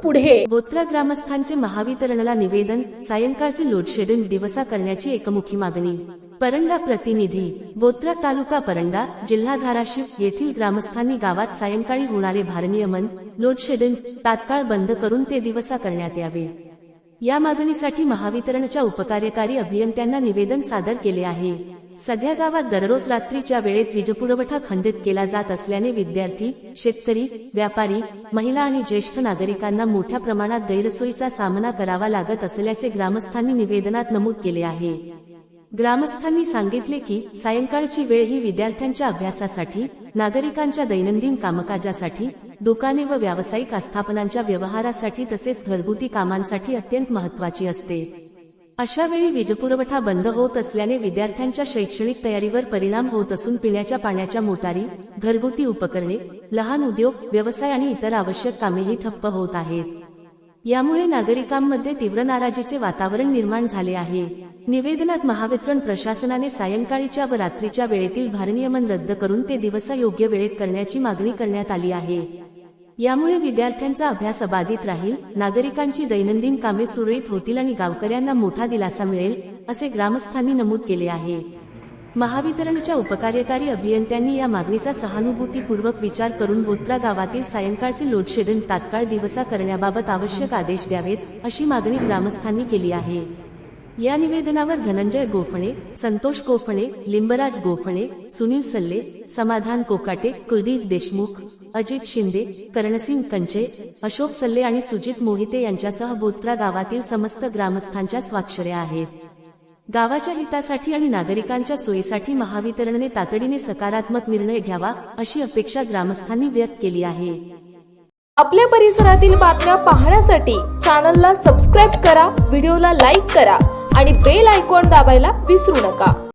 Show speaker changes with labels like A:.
A: पुढे।
B: बोत्रा ग्रामस्थांचे महावितरणला निवेदन, सायंकाळचे लोडशेडिंग दिवसा करण्याची एकमुखी मागणी। परंडा प्रतिनिधी, बोत्रा तालुका परंडा, जिल्हा धाराशिव येथील ग्रामस्थांनी गावात सायंकाळी होणारे भारनियमन, लोडशेडिंग तात्काळ बंद करून ते दिवसा करण्यात यावे, या मागणीसाठी महावितरणच्या उपकार्यकारी अभियंत्यांना निवेदन सादर केले आहे। सध्या गावात दररोज रात्रीच्या वेळेत वीजपुरवठा खंडित केला जात असल्याने विद्यार्थी, शेतकरी, व्यापारी, महिला आणि ज्येष्ठ नागरिकांना मोठ्या प्रमाणात गैरसोयीचा सामना करावा लागत असल्याचे ग्रामस्थांनी निवेदनात नमूद केले आहे। ग्रामस्थांनी सांगितले की सायंकाळची वेळ ही विद्यार्थ्यांच्या अभ्यासासाठी, नागरिकांच्या दैनंदिन कामकाजासाठी, दुकाने व व्यावसायिक आस्थापनांच्या व्यवहारासाठी तसेच घरगुती कामांसाठी अत्यंत महत्त्वाची असते। अशा वेळी वीजपुरवठा बंद होत असल्याने विद्यार्थ्यांच्या शैक्षणिक तयारीवर परिणाम होत असून पिण्याच्या पाण्याच्या मोटारी, घरगुती उपकरणे, लहान उद्योग, व्यवसाय आणि इतर आवश्यक कामेही ठप्प होत आहेत। यामुळे नागरिकांमध्ये तीव्र नाराजीचे वातावरण निर्माण झाले आहे। निवेदनात महावितरण प्रशासनाने सायंकाळीच्या व रात्रीच्या वेळेतील भारनियमन रद्द करून ते दिवसा योग्य वेळेत करण्याची मागणी करण्यात आली आहे। यामुळे विद्यार्थ्यांचा अभ्यास अबाधित राहील, नागरिकांची दैनंदिन कामे सुरळीत होतील आणि गावकऱ्यांना मोठा दिलासा मिळेल, असे ग्रामस्थांनी नमूद केले आहे। महावितरणच्या उपकार्यकारी अभियंत्यांनी या मागणीचा सहानुभूतीपूर्वक विचार करून बोत्रा गावातील सायंकाळचे लोडशेडिंग तात्काळ दिवसा करण्याबाबत आवश्यक आदेश द्यावेत, अशी मागणी ग्रामस्थांनी केली आहे। या निवेदनावर धनंजय गोफणे, संतोष गोफणे, लिंबराज गोफणे, सुनील सल्ले, समाधान कोकाटे, कुलदीप देशमुख, अजित शिंदे, कर्णसिंग कंचे, अशोक सल्ले आणि सुजित मोहिते यांच्यासह बोत्रा गावातील समस्त ग्रामस्थांच्या स्वाक्षऱ्या आहेत। गावाच्या हितासाठी आणि नागरिकांच्या सोयीसाठी महावितरणने तातडीने सकारात्मक निर्णय घ्यावा, अशी अपेक्षा ग्रामस्थांनी व्यक्त केली आहे।
A: आपल्या परिसरातील बातम्या पाहण्यासाठी चॅनलला सबस्क्राईब करा, व्हिडिओला लाईक करा आणि बेल आयकॉन दाबायला विसरू नका।